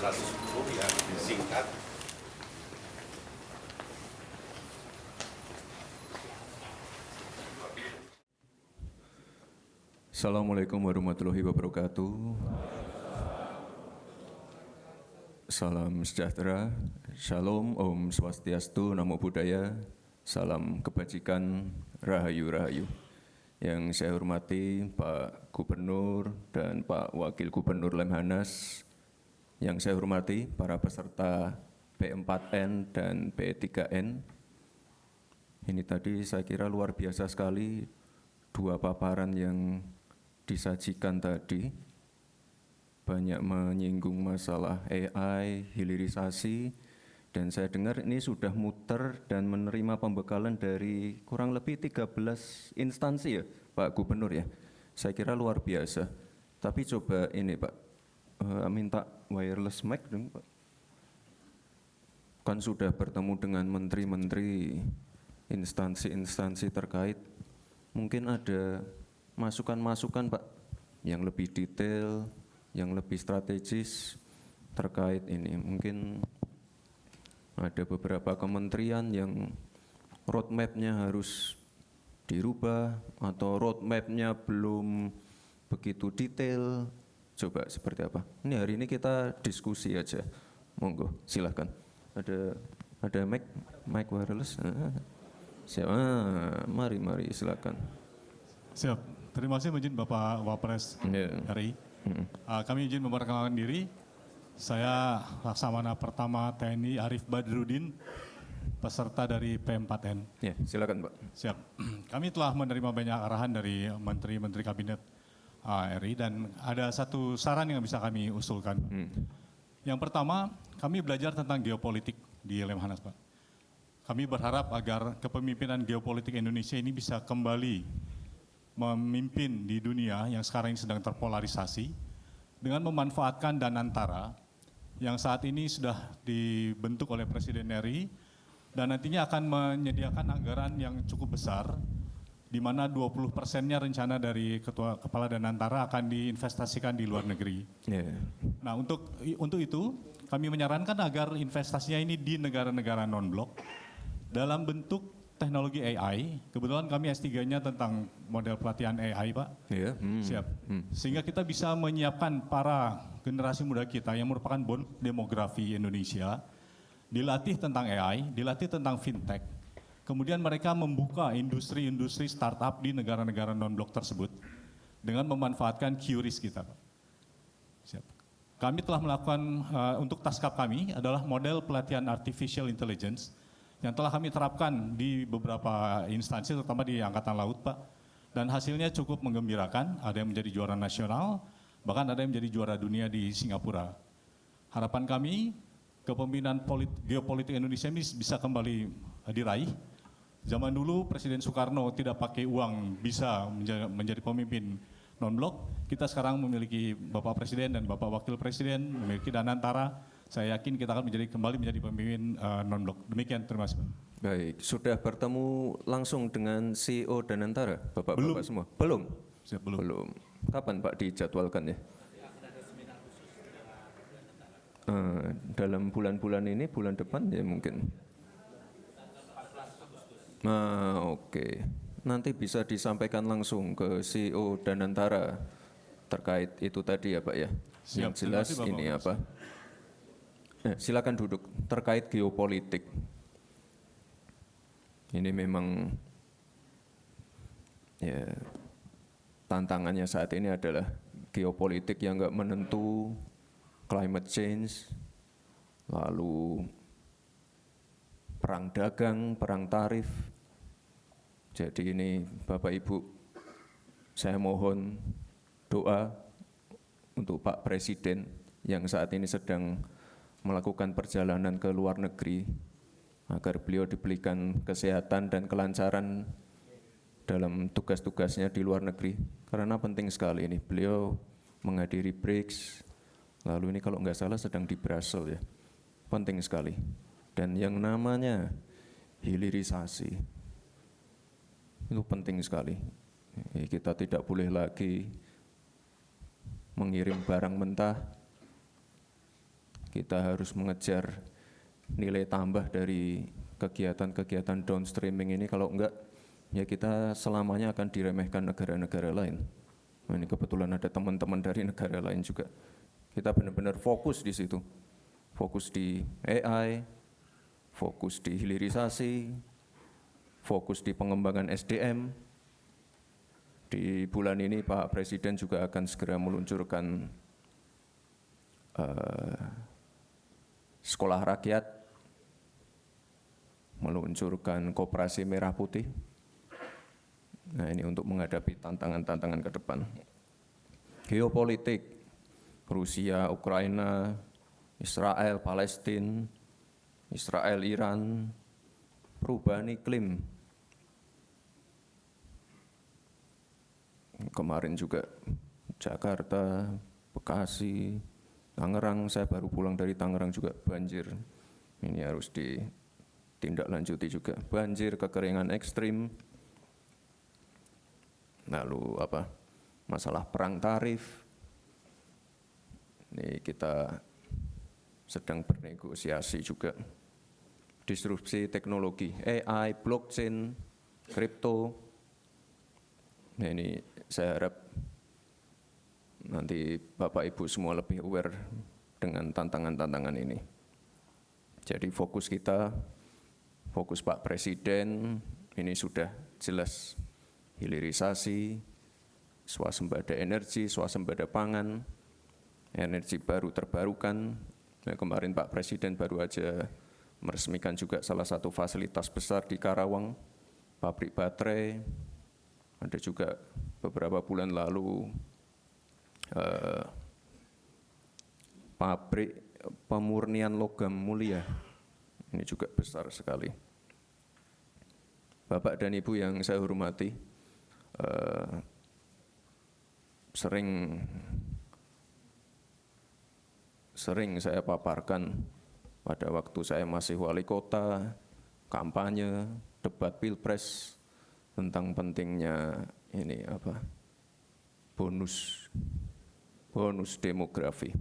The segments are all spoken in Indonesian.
110 yang disingkat. Assalamualaikum warahmatullahi wabarakatuh. Salam sejahtera, Shalom, Om Swastiastu, Namo Buddhaya, salam kebajikan, Rahayu Rahayu. Yang saya hormati Pak Gubernur dan Pak Wakil Gubernur Lemhanas, yang saya hormati para peserta P4N dan P3N. Ini tadi saya kira luar biasa sekali dua paparan yang disajikan tadi, banyak menyinggung masalah AI, hilirisasi, dan saya dengar ini sudah muter dan menerima pembekalan dari kurang lebih 13 instansi ya Pak Gubernur ya. Saya kira luar biasa. Tapi coba ini Pak, minta wireless mic dong Pak. Kan sudah bertemu dengan menteri-menteri, instansi-instansi terkait, mungkin ada masukan-masukan Pak yang lebih detail, yang lebih strategis terkait ini. Mungkin ada beberapa kementerian yang roadmap-nya harus dirubah atau roadmap-nya belum begitu detail. Coba seperti apa? Ini hari ini kita diskusi aja. Monggo, silahkan. Ada mic wireless. Siap. Mari silakan. Siap. Terima kasih izin Bapak Wapres RI. Kami izin memperkenalkan diri. Saya Laksamana Pertama TNI Arif Badrudin, peserta dari P4N. Ya, silakan Pak. Siap. Kami telah menerima banyak arahan dari menteri-menteri kabinet RI dan ada satu saran yang bisa kami usulkan. Yang pertama, kami belajar tentang geopolitik di Lemhanas, Pak. Kami berharap agar kepemimpinan geopolitik Indonesia ini bisa kembali memimpin di dunia yang sekarang ini sedang terpolarisasi dengan memanfaatkan Danantara yang saat ini sudah dibentuk oleh Presiden RI dan nantinya akan menyediakan anggaran yang cukup besar di mana 20%-nya rencana dari Ketua Kepala Danantara akan diinvestasikan di luar negeri. Nah, untuk itu kami menyarankan agar investasinya ini di negara-negara non-blok dalam bentuk teknologi AI. Kebetulan kami S3-nya tentang model pelatihan AI, Pak. Siap. Sehingga kita bisa menyiapkan para generasi muda kita yang merupakan bonus demografi Indonesia, dilatih tentang AI, dilatih tentang fintech. Kemudian mereka membuka industri-industri startup di negara-negara non-blok tersebut dengan memanfaatkan QRIS kita, Pak. Siap. Kami telah melakukan, untuk taskap kami adalah model pelatihan artificial intelligence yang telah kami terapkan di beberapa instansi, terutama di Angkatan Laut, Pak. Dan hasilnya cukup menggembirakan, ada yang menjadi juara nasional, bahkan ada yang menjadi juara dunia di Singapura. Harapan kami, kepemimpinan geopolitik Indonesia ini bisa kembali diraih. Zaman dulu Presiden Soekarno tidak pakai uang bisa menjadi pemimpin non-blok. Kita sekarang memiliki Bapak Presiden dan Bapak Wakil Presiden, memiliki Danantara. Saya yakin kita akan kembali menjadi pemimpin non-blok. Demikian, terima kasih. Baik, sudah bertemu langsung dengan CEO Danantara, Bapak-Bapak semua? Belum? Siap, belum. Kapan Pak dijadwalkan ya? Dalam bulan-bulan ini, bulan depan ya mungkin? Oke. Nanti bisa disampaikan langsung ke CEO Danantara terkait itu tadi ya Pak ya? Siap, yang jelas ini apa? Silakan duduk. Terkait geopolitik. Ini memang ya tantangannya saat ini adalah geopolitik yang enggak menentu, climate change, lalu perang dagang, perang tarif. Jadi ini Bapak Ibu, saya mohon doa untuk Pak Presiden yang saat ini sedang melakukan perjalanan ke luar negeri, agar beliau diberikan kesehatan dan kelancaran dalam tugas-tugasnya di luar negeri. Karena penting sekali ini, beliau menghadiri BRICS, lalu ini kalau nggak salah sedang di Brussels ya, penting sekali. Dan yang namanya hilirisasi, itu penting sekali. Kita tidak boleh lagi mengirim barang mentah, kita harus mengejar nilai tambah dari kegiatan-kegiatan downstreaming ini, kalau enggak ya kita selamanya akan diremehkan negara-negara lain. Nah, ini kebetulan ada teman-teman dari negara lain juga. Kita benar-benar fokus di situ, fokus di AI, fokus di hilirisasi, fokus di pengembangan SDM. Di bulan ini Pak Presiden juga akan segera meluncurkan sekolah rakyat, meluncurkan koperasi merah putih. Nah, ini untuk menghadapi tantangan-tantangan ke depan. Geopolitik, Rusia, Ukraina, Israel, Palestina, Israel, Iran, perubahan iklim. Kemarin juga Jakarta, Bekasi, Tangerang, saya baru pulang dari Tangerang juga banjir. Ini harus ditindaklanjuti juga. Banjir, kekeringan ekstrim. Lalu masalah perang tarif. Ini kita sedang bernegosiasi juga. Disrupsi teknologi, AI, blockchain, kripto. Nah, ini saya harap nanti Bapak Ibu semua lebih aware dengan tantangan-tantangan ini. Jadi fokus kita, fokus Pak Presiden, ini sudah jelas hilirisasi, swasembada energi, swasembada pangan, energi baru terbarukan. Nah, kemarin Pak Presiden baru aja meresmikan juga salah satu fasilitas besar di Karawang, pabrik baterai. Ada juga beberapa bulan lalu pabrik pemurnian logam mulia, ini juga besar sekali. Bapak dan Ibu yang saya hormati, sering saya paparkan pada waktu saya masih wali kota, kampanye, debat pilpres tentang pentingnya ini bonus demografi.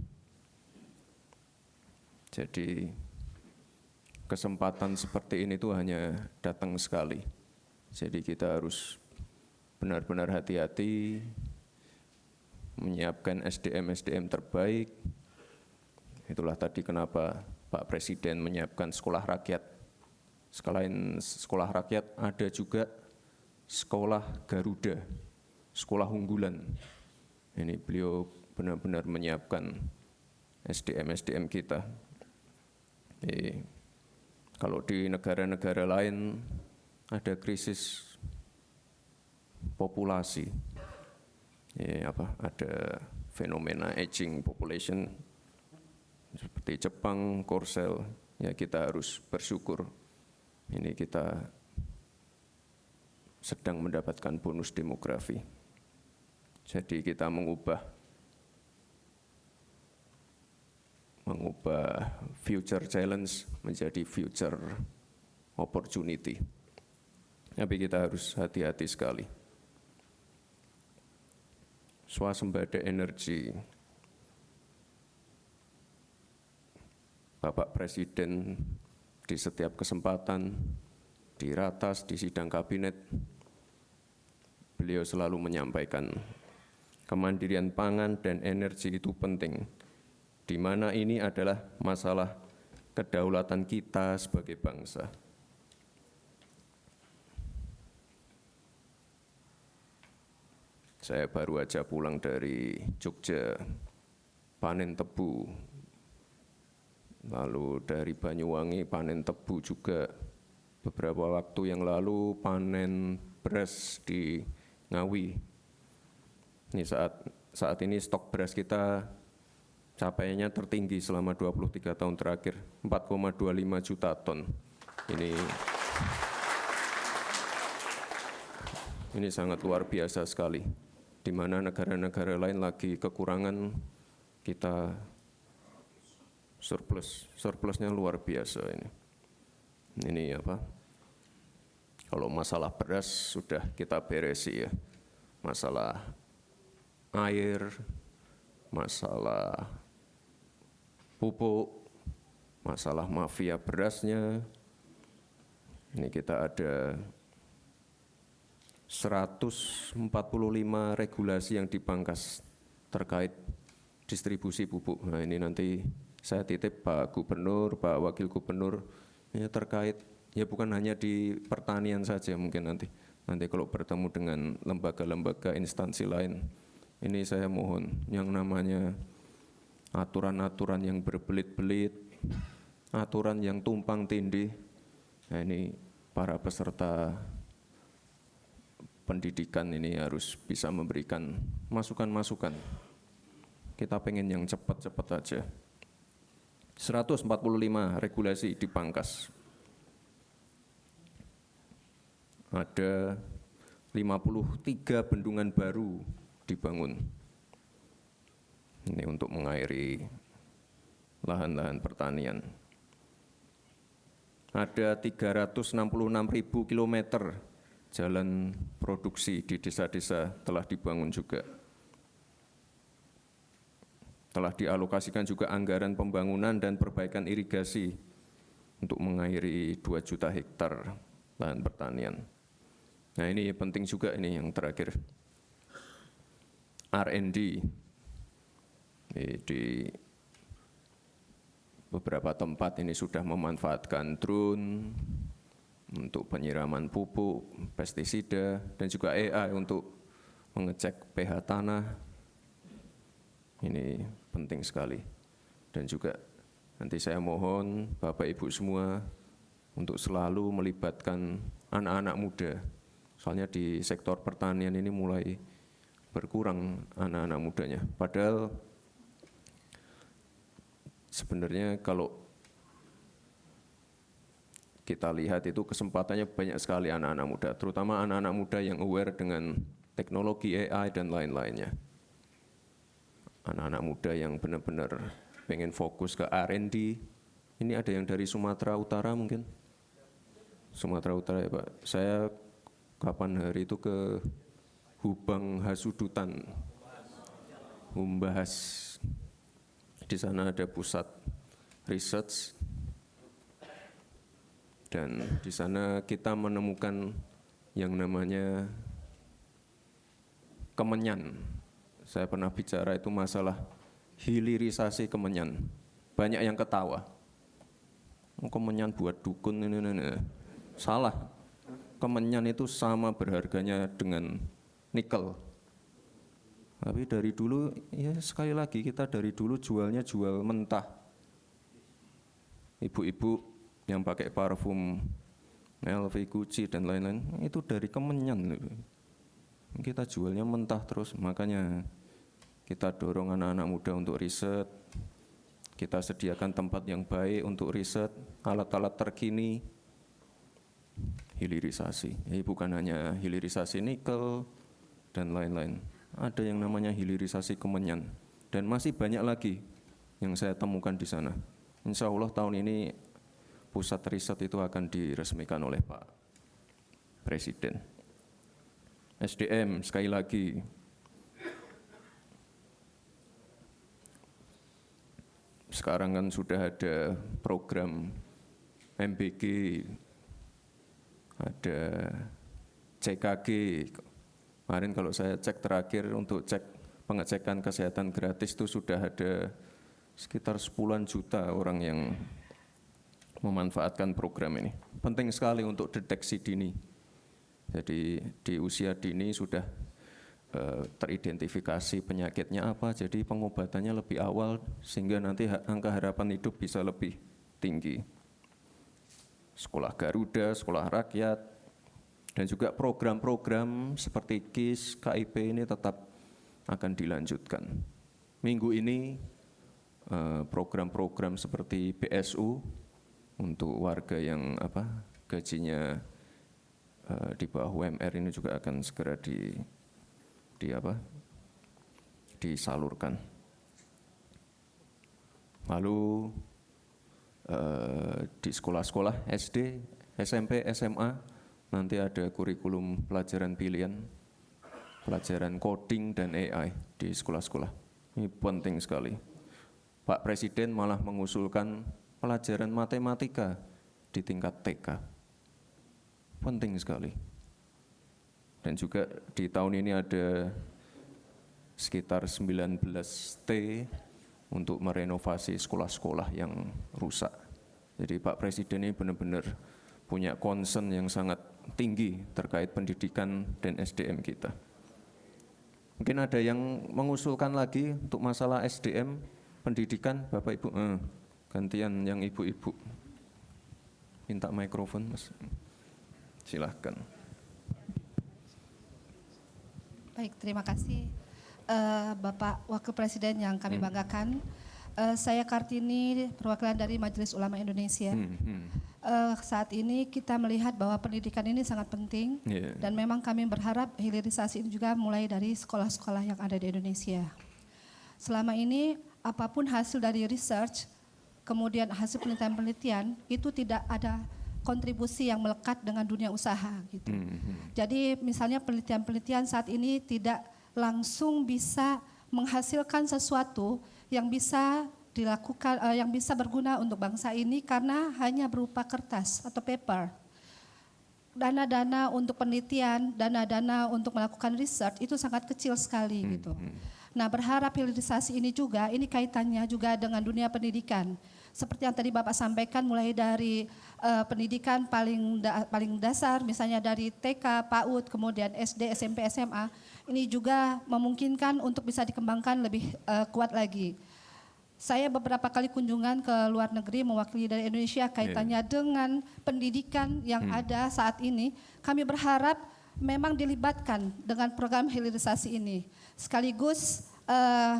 Jadi kesempatan seperti ini tuh hanya datang sekali. Jadi kita harus benar-benar hati-hati menyiapkan SDM terbaik. Itulah tadi kenapa Pak Presiden menyiapkan sekolah rakyat. Selain sekolah rakyat ada juga sekolah Garuda, sekolah unggulan. Ini beliau benar-benar menyiapkan SDM kita. Kalau di negara-negara lain ada krisis populasi, ada fenomena aging population seperti Jepang, Korsel, ya kita harus bersyukur. Ini kita sedang mendapatkan bonus demografi. Jadi kita mengubah future challenge menjadi future opportunity. Tapi kita harus hati-hati sekali. Swasembada energi. Bapak Presiden di setiap kesempatan, di ratas, di sidang kabinet, beliau selalu menyampaikan kemandirian pangan dan energi itu penting, di mana ini adalah masalah kedaulatan kita sebagai bangsa. Saya baru aja pulang dari Jogja, panen tebu, lalu dari Banyuwangi panen tebu juga, beberapa waktu yang lalu panen beras di Ngawi. Ini saat ini stok beras kita capaiannya tertinggi selama 23 tahun terakhir, 4,25 juta ton. Ini sangat luar biasa sekali, di mana negara-negara lain lagi kekurangan, kita surplusnya luar biasa ini. Ini kalau masalah beras sudah kita beresi ya, masalah air, masalah pupuk, masalah mafia berasnya. Ini kita ada 145 regulasi yang dipangkas terkait distribusi pupuk. Nah ini nanti saya titip Pak Gubernur, Pak Wakil Gubernur, ini terkait, ya bukan hanya di pertanian saja mungkin nanti kalau bertemu dengan lembaga-lembaga instansi lain, ini saya mohon yang namanya aturan-aturan yang berbelit-belit, aturan yang tumpang tindih, nah ini para peserta pendidikan ini harus bisa memberikan masukan-masukan. Kita pengen yang cepat-cepat aja. 145 regulasi dipangkas. Ada 53 bendungan baru dibangun. Ini untuk mengairi lahan-lahan pertanian. Ada 366.000 kilometer jalan produksi di desa-desa telah dibangun juga. Telah dialokasikan juga anggaran pembangunan dan perbaikan irigasi untuk mengairi 2 juta hektar lahan pertanian. Nah ini penting juga ini yang terakhir. R&D di beberapa tempat ini sudah memanfaatkan drone untuk penyiraman pupuk, pestisida, dan juga AI untuk mengecek pH tanah. Ini penting sekali. Dan juga nanti saya mohon Bapak Ibu semua untuk selalu melibatkan anak-anak muda. Soalnya di sektor pertanian ini mulai berkurang anak-anak mudanya. Padahal sebenarnya kalau kita lihat itu kesempatannya banyak sekali anak-anak muda, terutama anak-anak muda yang aware dengan teknologi AI dan lain-lainnya. Anak-anak muda yang benar-benar pengen fokus ke R&D. Ini ada yang dari Sumatera Utara mungkin? Sumatera Utara ya Pak. Saya kapan hari itu ke Hubang Hasudutan, membahas. Di sana ada pusat research dan di sana kita menemukan yang namanya kemenyan. Saya pernah bicara itu masalah hilirisasi kemenyan. Banyak yang ketawa. Kemenyan buat dukun ini. Salah. Kemenyan itu sama berharganya dengan nikel. Tapi dari dulu, ya sekali lagi kita dari dulu jualnya jual mentah. Ibu-ibu yang pakai parfum LV, Gucci dan lain-lain, itu dari kemenyan. Kita jualnya mentah terus, makanya kita dorong anak-anak muda untuk riset. Kita sediakan tempat yang baik untuk riset, alat-alat terkini. Hilirisasi, bukan hanya hilirisasi nikel dan lain-lain. Ada yang namanya hilirisasi kemenyan dan masih banyak lagi yang saya temukan di sana. Insya Allah tahun ini pusat riset itu akan diresmikan oleh Pak Presiden. SDM sekali lagi. Sekarang kan sudah ada program MBG, ada CKG. Kemarin kalau saya cek terakhir untuk cek pengecekan kesehatan gratis itu sudah ada sekitar 10 juta orang yang memanfaatkan program ini. Penting sekali untuk deteksi dini. Jadi di usia dini sudah teridentifikasi penyakitnya apa, jadi pengobatannya lebih awal sehingga nanti angka harapan hidup bisa lebih tinggi. Sekolah Garuda, sekolah rakyat, dan juga program-program seperti KIS, KIP ini tetap akan dilanjutkan. Minggu ini program-program seperti BSU untuk warga yang gajinya di bawah UMR ini juga akan segera disalurkan. Lalu di sekolah-sekolah SD, SMP, SMA nanti ada kurikulum pelajaran pilihan, pelajaran coding dan AI di sekolah-sekolah. Ini penting sekali. Pak Presiden malah mengusulkan pelajaran matematika di tingkat TK. Penting sekali. Dan juga di tahun ini ada sekitar 19 T untuk merenovasi sekolah-sekolah yang rusak. Jadi Pak Presiden ini benar-benar punya concern yang sangat tinggi terkait pendidikan dan SDM kita. Mungkin ada yang mengusulkan lagi untuk masalah SDM, pendidikan, Bapak Ibu. Gantian yang ibu-ibu. Minta mikrofon, Mas. Silahkan. Baik, terima kasih Bapak Wakil Presiden yang kami banggakan. Saya Kartini, perwakilan dari Majelis Ulama Indonesia. Saat ini kita melihat bahwa pendidikan ini sangat penting dan memang kami berharap hilirisasi ini juga mulai dari sekolah-sekolah yang ada di Indonesia. Selama ini apapun hasil dari research, kemudian hasil penelitian-penelitian itu tidak ada kontribusi yang melekat dengan dunia usaha gitu. Jadi misalnya penelitian-penelitian saat ini tidak langsung bisa menghasilkan sesuatu yang bisa dilakukan, yang bisa berguna untuk bangsa ini karena hanya berupa kertas atau paper. Dana-dana untuk penelitian, dana-dana untuk melakukan research itu sangat kecil sekali gitu. Nah, berharap hilirisasi ini juga, ini kaitannya juga dengan dunia pendidikan. Seperti yang tadi Bapak sampaikan, mulai dari pendidikan paling dasar, misalnya dari TK, PAUD, kemudian SD, SMP, SMA, ini juga memungkinkan untuk bisa dikembangkan lebih kuat lagi. Saya beberapa kali kunjungan ke luar negeri mewakili dari Indonesia kaitannya dengan pendidikan yang ada saat ini. Kami berharap memang dilibatkan dengan program hilirisasi ini. Sekaligus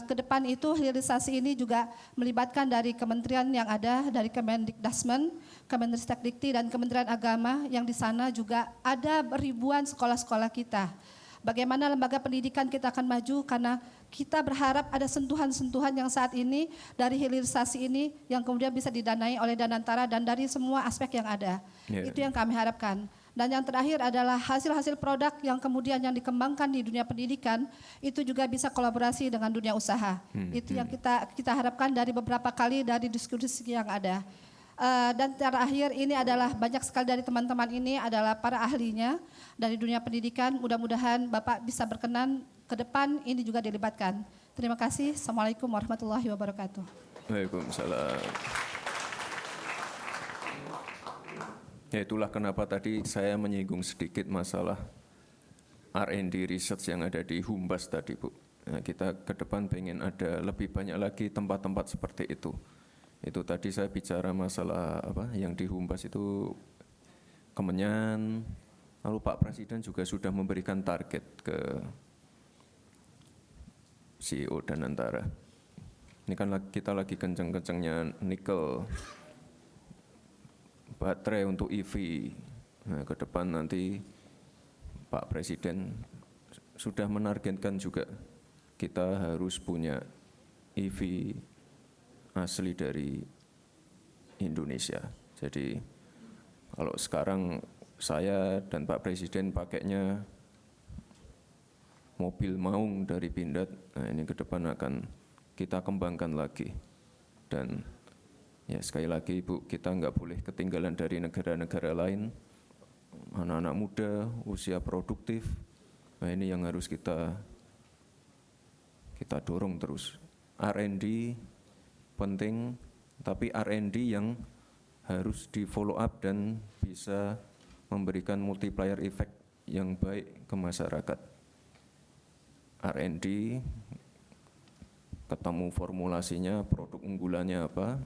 ke depan itu hilirisasi ini juga melibatkan dari kementerian yang ada, dari Kemendikdasmen, Kemendristekdikti dan Kementerian Agama yang di sana juga ada ribuan sekolah-sekolah kita. Bagaimana lembaga pendidikan kita akan maju karena kita berharap ada sentuhan-sentuhan yang saat ini dari hilirisasi ini yang kemudian bisa didanai oleh Danantara dan dari semua aspek yang ada. Itu yang kami harapkan. Dan yang terakhir adalah hasil-hasil produk yang kemudian yang dikembangkan di dunia pendidikan itu juga bisa kolaborasi dengan dunia usaha. Itu yang kita harapkan dari beberapa kali dari diskusi yang ada. Dan terakhir ini adalah banyak sekali dari teman-teman ini adalah para ahlinya dari dunia pendidikan. Mudah-mudahan Bapak bisa berkenan ke depan ini juga dilibatkan. Terima kasih. Assalamualaikum warahmatullahi wabarakatuh. Waalaikumsalam. Ya itulah kenapa tadi saya menyinggung sedikit masalah R&D research yang ada di Humbas tadi, Bu. Nah, kita ke depan pengen ada lebih banyak lagi tempat-tempat seperti itu. Itu tadi saya bicara masalah apa yang di Humbas itu Kemenyan, lalu Pak Presiden juga sudah memberikan target ke CEO Danantara. Ini kan kita lagi kenceng-kencengnya nikel, baterai untuk EV. Nah, ke depan nanti Pak Presiden sudah menargetkan juga kita harus punya EV asli dari Indonesia. Jadi kalau sekarang saya dan Pak Presiden pakainya mobil maung dari Pindad, nah ini ke depan akan kita kembangkan lagi. Dan ya sekali lagi Ibu, kita nggak boleh ketinggalan dari negara-negara lain. Anak-anak muda, usia produktif, nah ini yang harus kita dorong terus. R&D penting, tapi R&D yang harus di follow up dan bisa memberikan multiplier effect yang baik ke masyarakat. R&D, ketemu formulasinya, produk unggulannya apa,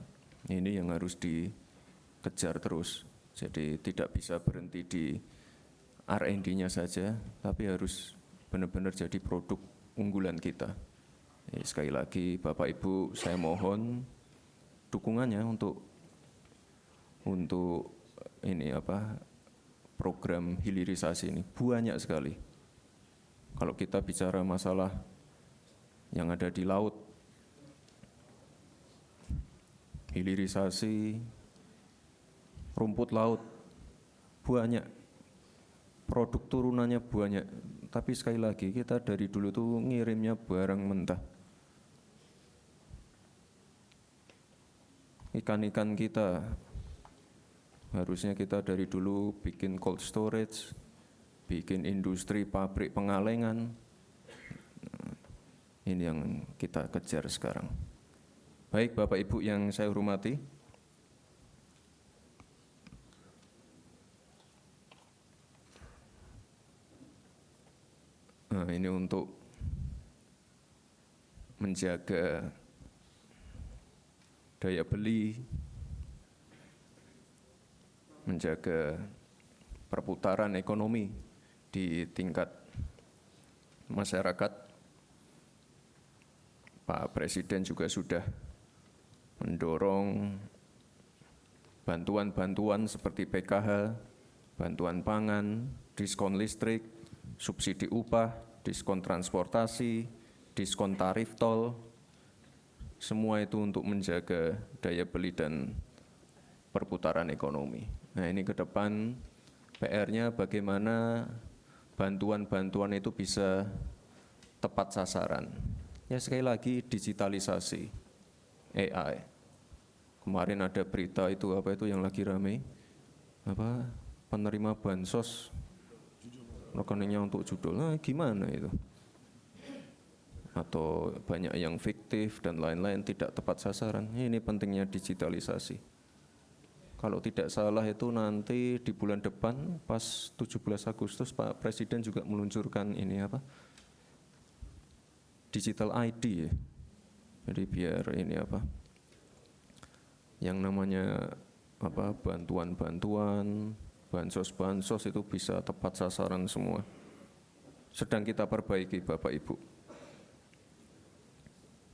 ini yang harus dikejar terus. Jadi tidak bisa berhenti di R&D-nya saja, tapi harus benar-benar jadi produk unggulan kita. Sekali lagi Bapak Ibu, saya mohon dukungannya untuk ini apa program hilirisasi ini banyak sekali. Kalau kita bicara masalah yang ada di laut, hilirisasi rumput laut banyak, produk turunannya banyak. Tapi sekali lagi kita dari dulu tuh ngirimnya barang mentah. ikan-ikan kita. Harusnya kita dari dulu bikin cold storage, bikin industri pabrik pengalengan. Ini yang kita kejar sekarang. Baik Bapak Ibu yang saya hormati, nah, ini untuk menjaga daya beli, menjaga perputaran ekonomi di tingkat masyarakat. Pak Presiden juga sudah mendorong bantuan-bantuan seperti PKH, bantuan pangan, diskon listrik, subsidi upah, diskon transportasi, diskon tarif tol, semua itu untuk menjaga daya beli dan perputaran ekonomi. Nah, ini ke depan PR-nya bagaimana bantuan-bantuan itu bisa tepat sasaran. Ya sekali lagi digitalisasi, AI. Kemarin ada berita itu apa itu yang lagi ramai, apa penerima bansos rekeningnya untuk judul, nah gimana itu? Atau banyak yang fiktif dan lain-lain tidak tepat sasaran. Ini pentingnya digitalisasi. Kalau tidak salah itu nanti di bulan depan pas 17 Agustus Pak Presiden juga meluncurkan ini apa? Digital ID ya. Jadi biar ini apa? Yang namanya apa bantuan-bantuan, bansos-bansos itu bisa tepat sasaran semua. Sedang kita perbaiki Bapak Ibu.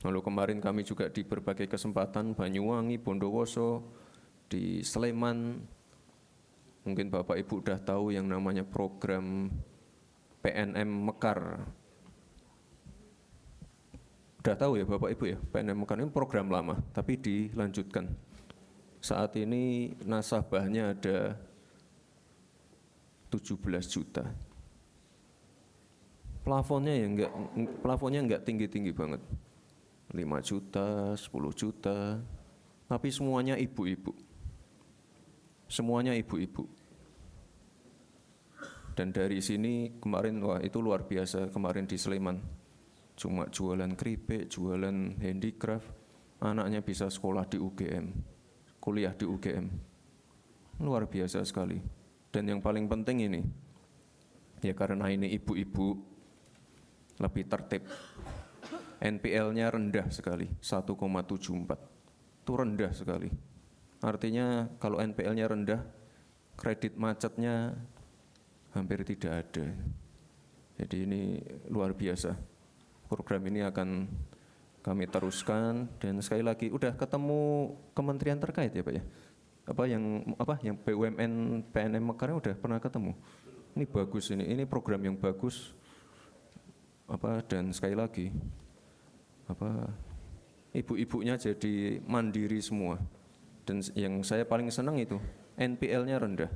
Lalu kemarin kami juga di berbagai kesempatan Banyuwangi, Bondowoso, di Sleman, mungkin Bapak Ibu udah tahu yang namanya program PNM Mekar. Udah tahu ya Bapak Ibu ya, PNM Mekar ini program lama, tapi dilanjutkan. Saat ini nasabahnya ada 17 juta. Plafonnya enggak tinggi-tinggi banget. 5 juta, 10 juta, tapi semuanya ibu-ibu. Semuanya ibu-ibu. Dan dari sini kemarin, wah itu luar biasa, kemarin di Sleman. Cuma jualan keripik, jualan handicraft, anaknya bisa sekolah di UGM, kuliah di UGM. Luar biasa sekali. Dan yang paling penting ini, ya karena ini ibu-ibu lebih tertib. NPL-nya rendah sekali, 1,74. Itu rendah sekali. Artinya kalau NPL-nya rendah, kredit macetnya hampir tidak ada. Jadi ini luar biasa. Program ini akan kami teruskan dan sekali lagi udah ketemu kementerian terkait ya Pak ya. Yang BUMN PNM Mekar udah pernah ketemu. Ini bagus ini program yang bagus. Dan sekali lagi ibu-ibunya jadi mandiri semua. Dan yang saya paling senang itu NPL-nya rendah.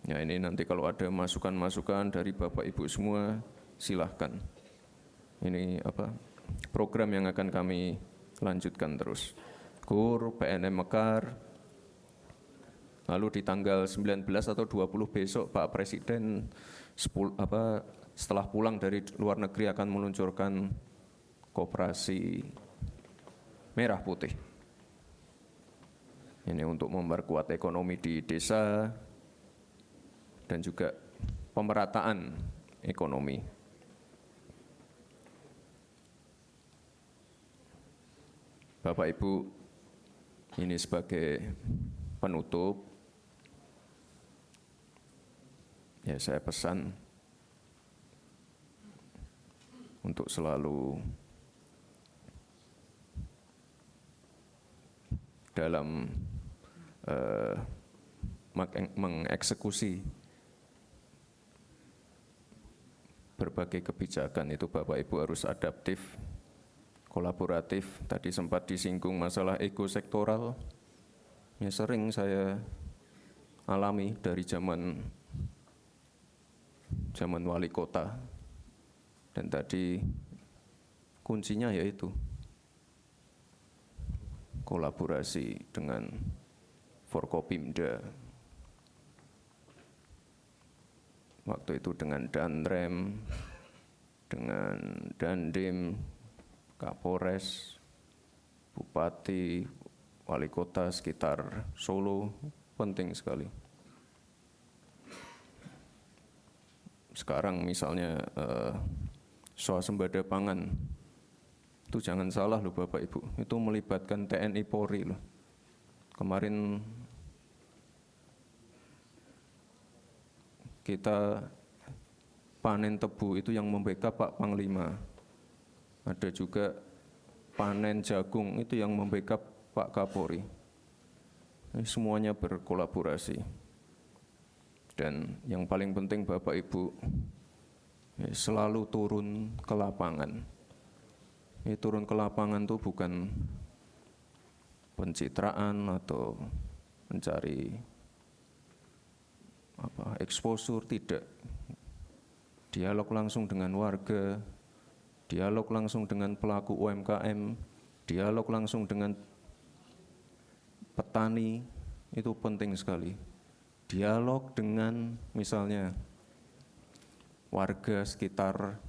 Ya ini nanti kalau ada masukan-masukan dari Bapak Ibu semua silahkan. Ini program yang akan kami lanjutkan terus. KUR, PNM Mekar. Lalu di tanggal 19 atau 20 besok Pak Presiden setelah pulang dari luar negeri akan meluncurkan koperasi merah putih. Ini untuk memperkuat ekonomi di desa dan juga pemerataan ekonomi. Bapak Ibu, ini sebagai penutup, ya saya pesan untuk selalu dalam mengeksekusi berbagai kebijakan itu Bapak Ibu harus adaptif, kolaboratif. Tadi sempat disinggung masalah ego sektoral. Ya sering saya alami dari zaman wali kota. Dan tadi kuncinya yaitu kolaborasi dengan Forkopimda, waktu itu dengan Danrem, dengan Dandim, Kapolres, Bupati, Wali Kota sekitar Solo, penting sekali. Sekarang misalnya swasembada pangan, itu jangan salah loh Bapak Ibu, itu melibatkan TNI Polri loh. Kemarin kita panen tebu itu yang membackup Pak Panglima. Ada juga panen jagung itu yang membackup Pak Kapolri. Ini semuanya berkolaborasi. Dan yang paling penting Bapak Ibu, selalu turun ke lapangan. Ini turun ke lapangan itu bukan pencitraan atau mencari exposure, tidak. Dialog langsung dengan warga, dialog langsung dengan pelaku UMKM, dialog langsung dengan petani, itu penting sekali. Dialog dengan misalnya warga sekitar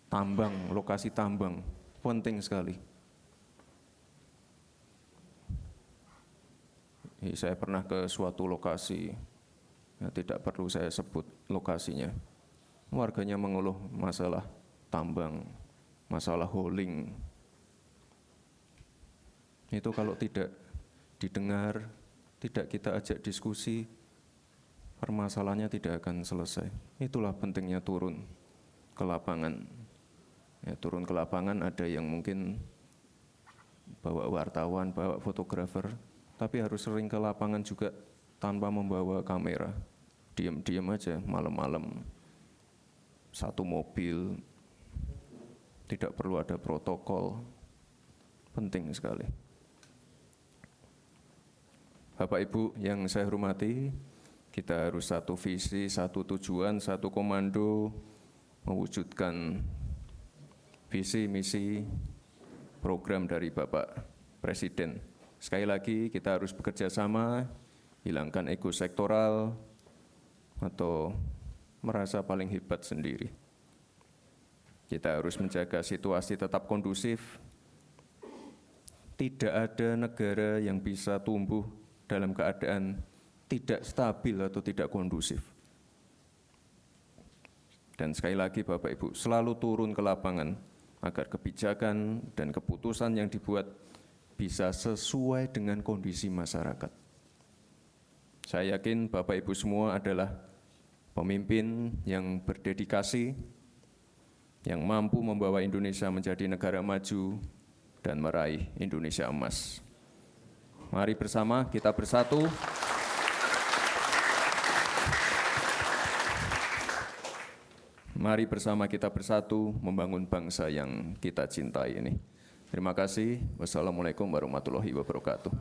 tambang, lokasi tambang, penting sekali. Saya pernah ke suatu lokasi, ya tidak perlu saya sebut lokasinya. Warganya mengeluh masalah tambang, masalah hauling. Itu kalau tidak didengar, tidak kita ajak diskusi, permasalahannya tidak akan selesai. Itulah pentingnya turun ke lapangan. Ya, turun ke lapangan ada yang mungkin bawa wartawan, bawa fotografer, tapi harus sering ke lapangan juga tanpa membawa kamera. Diam-diam aja malam-malam, satu mobil, tidak perlu ada protokol, penting sekali. Bapak Ibu yang saya hormati, kita harus satu visi, satu tujuan, satu komando, mewujudkan visi, misi, program dari Bapak Presiden. Sekali lagi kita harus bekerja sama, hilangkan ego sektoral atau merasa paling hebat sendiri. Kita harus menjaga situasi tetap kondusif. Tidak ada negara yang bisa tumbuh dalam keadaan tidak stabil atau tidak kondusif. Dan sekali lagi Bapak Ibu, selalu turun ke lapangan agar kebijakan dan keputusan yang dibuat bisa sesuai dengan kondisi masyarakat. Saya yakin Bapak Ibu semua adalah pemimpin yang berdedikasi, yang mampu membawa Indonesia menjadi negara maju dan meraih Indonesia emas. Mari bersama kita bersatu. Mari bersama kita bersatu membangun bangsa yang kita cintai ini. Terima kasih. Wassalamualaikum warahmatullahi wabarakatuh.